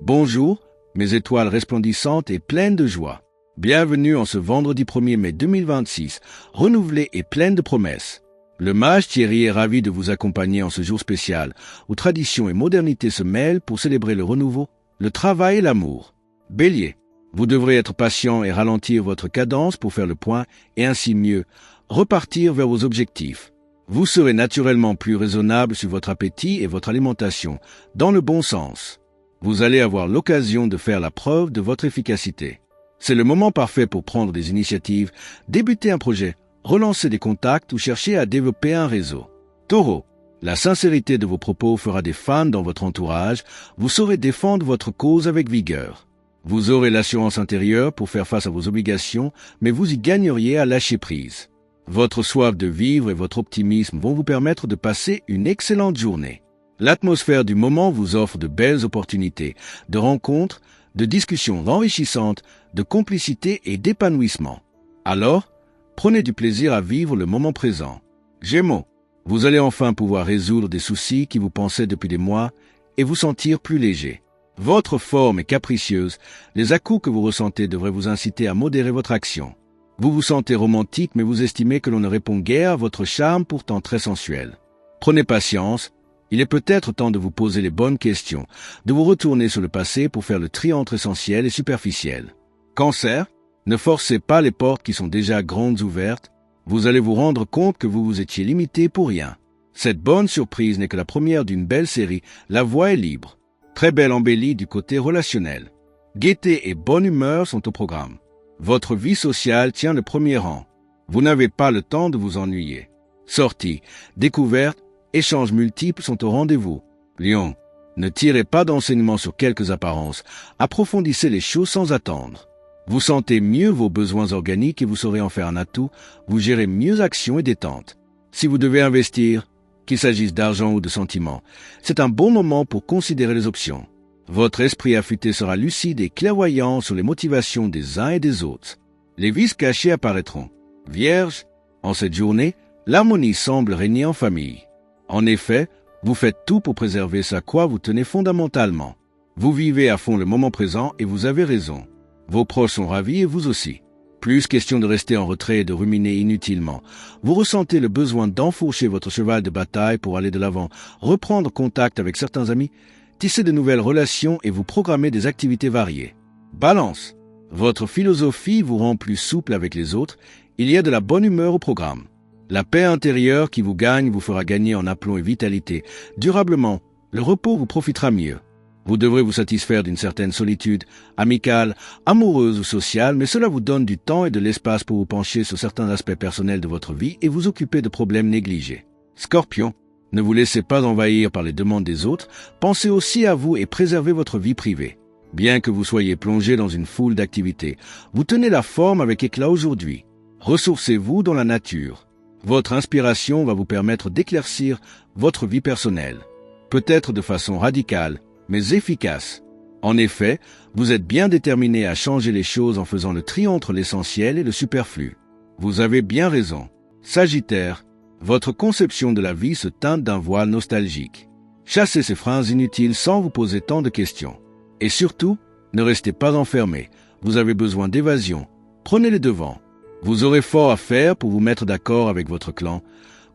Bonjour, mes étoiles resplendissantes et pleines de joie. Bienvenue en ce vendredi 1er mai 2026, renouvelé et pleine de promesses. Le mage Thierry est ravi de vous accompagner en ce jour spécial, où tradition et modernité se mêlent pour célébrer le renouveau, le travail et l'amour. Bélier, vous devrez être patient et ralentir votre cadence pour faire le point et ainsi mieux repartir vers vos objectifs. Vous serez naturellement plus raisonnable sur votre appétit et votre alimentation, dans le bon sens. Vous allez avoir l'occasion de faire la preuve de votre efficacité. C'est le moment parfait pour prendre des initiatives, débuter un projet, relancer des contacts ou chercher à développer un réseau. Taureau, la sincérité de vos propos fera des fans dans votre entourage, vous saurez défendre votre cause avec vigueur. Vous aurez l'assurance intérieure pour faire face à vos obligations, mais vous y gagneriez à lâcher prise. Votre soif de vivre et votre optimisme vont vous permettre de passer une excellente journée. L'atmosphère du moment vous offre de belles opportunités, de rencontres, de discussions enrichissantes, de complicité et d'épanouissement. Alors, prenez du plaisir à vivre le moment présent. Gémeaux, vous allez enfin pouvoir résoudre des soucis qui vous pensaient depuis des mois et vous sentir plus léger. Votre forme est capricieuse, les à-coups que vous ressentez devraient vous inciter à modérer votre action. Vous vous sentez romantique mais vous estimez que l'on ne répond guère à votre charme pourtant très sensuel. Prenez patience. Il est peut-être temps de vous poser les bonnes questions, de vous retourner sur le passé pour faire le tri entre essentiel et superficiel. Cancer, ne forcez pas les portes qui sont déjà grandes ouvertes, vous allez vous rendre compte que vous vous étiez limité pour rien. Cette bonne surprise n'est que la première d'une belle série, la voie est libre. Très belle embellie du côté relationnel. Gaieté et bonne humeur sont au programme. Votre vie sociale tient le premier rang. Vous n'avez pas le temps de vous ennuyer. Sorties, découvertes, échanges multiples sont au rendez-vous. Lion, ne tirez pas d'enseignements sur quelques apparences, approfondissez les choses sans attendre. Vous sentez mieux vos besoins organiques et vous saurez en faire un atout, vous gérez mieux action et détente. Si vous devez investir, qu'il s'agisse d'argent ou de sentiments, c'est un bon moment pour considérer les options. Votre esprit affûté sera lucide et clairvoyant sur les motivations des uns et des autres. Les vices cachés apparaîtront. Vierge, en cette journée, l'harmonie semble régner en famille. En effet, vous faites tout pour préserver ce à quoi vous tenez fondamentalement. Vous vivez à fond le moment présent et vous avez raison. Vos proches sont ravis et vous aussi. Plus question de rester en retrait et de ruminer inutilement. Vous ressentez le besoin d'enfourcher votre cheval de bataille pour aller de l'avant, reprendre contact avec certains amis, tisser de nouvelles relations et vous programmer des activités variées. Balance, votre philosophie vous rend plus souple avec les autres, il y a de la bonne humeur au programme. La paix intérieure qui vous gagne vous fera gagner en aplomb et vitalité. Durablement, le repos vous profitera mieux. Vous devrez vous satisfaire d'une certaine solitude, amicale, amoureuse ou sociale, mais cela vous donne du temps et de l'espace pour vous pencher sur certains aspects personnels de votre vie et vous occuper de problèmes négligés. Scorpion, ne vous laissez pas envahir par les demandes des autres, pensez aussi à vous et préservez votre vie privée. Bien que vous soyez plongé dans une foule d'activités, vous tenez la forme avec éclat aujourd'hui. Ressourcez-vous dans la nature. Votre inspiration va vous permettre d'éclaircir votre vie personnelle, peut-être de façon radicale, mais efficace. En effet, vous êtes bien déterminé à changer les choses en faisant le tri entre l'essentiel et le superflu. Vous avez bien raison. Sagittaire, votre conception de la vie se teinte d'un voile nostalgique. Chassez ces phrases inutiles sans vous poser tant de questions. Et surtout, ne restez pas enfermé. Vous avez besoin d'évasion. Prenez les devants. Vous aurez fort à faire pour vous mettre d'accord avec votre clan.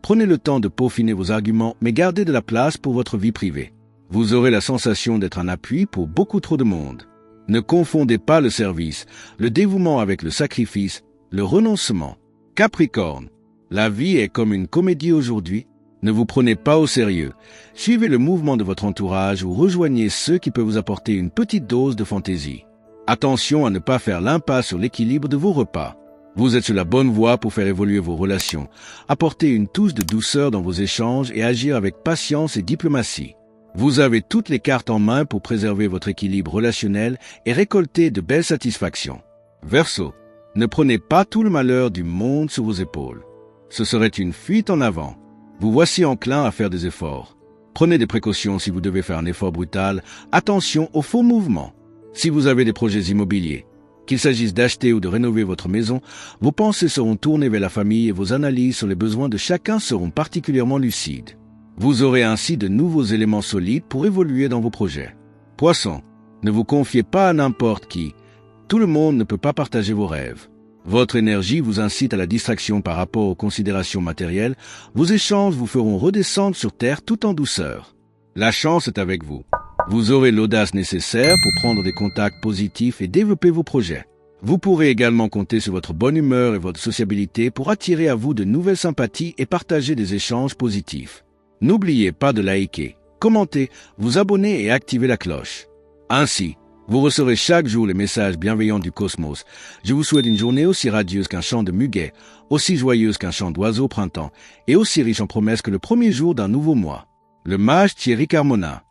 Prenez le temps de peaufiner vos arguments, mais gardez de la place pour votre vie privée. Vous aurez la sensation d'être un appui pour beaucoup trop de monde. Ne confondez pas le service, le dévouement avec le sacrifice, le renoncement. Capricorne, la vie est comme une comédie aujourd'hui. Ne vous prenez pas au sérieux. Suivez le mouvement de votre entourage ou rejoignez ceux qui peuvent vous apporter une petite dose de fantaisie. Attention à ne pas faire l'impasse sur l'équilibre de vos repas. Vous êtes sur la bonne voie pour faire évoluer vos relations, apporter une touche de douceur dans vos échanges et agir avec patience et diplomatie. Vous avez toutes les cartes en main pour préserver votre équilibre relationnel et récolter de belles satisfactions. Verseau, ne prenez pas tout le malheur du monde sur vos épaules. Ce serait une fuite en avant. Vous voici enclin à faire des efforts. Prenez des précautions si vous devez faire un effort brutal. Attention aux faux mouvements. Si vous avez des projets immobiliers, qu'il s'agisse d'acheter ou de rénover votre maison, vos pensées seront tournées vers la famille et vos analyses sur les besoins de chacun seront particulièrement lucides. Vous aurez ainsi de nouveaux éléments solides pour évoluer dans vos projets. Poisson, Ne vous confiez pas à n'importe qui. Tout le monde ne peut pas partager vos rêves. Votre énergie vous incite à la distraction par rapport aux considérations matérielles. Vos échanges vous feront redescendre sur Terre tout en douceur. La chance est avec vous. Vous aurez l'audace nécessaire pour prendre des contacts positifs et développer vos projets. Vous pourrez également compter sur votre bonne humeur et votre sociabilité pour attirer à vous de nouvelles sympathies et partager des échanges positifs. N'oubliez pas de liker, commenter, vous abonner et activer la cloche. Ainsi, vous recevrez chaque jour les messages bienveillants du cosmos. Je vous souhaite une journée aussi radieuse qu'un chant de muguet, aussi joyeuse qu'un chant d'oiseau au printemps, et aussi riche en promesses que le premier jour d'un nouveau mois. Le mage Thierry Carmona.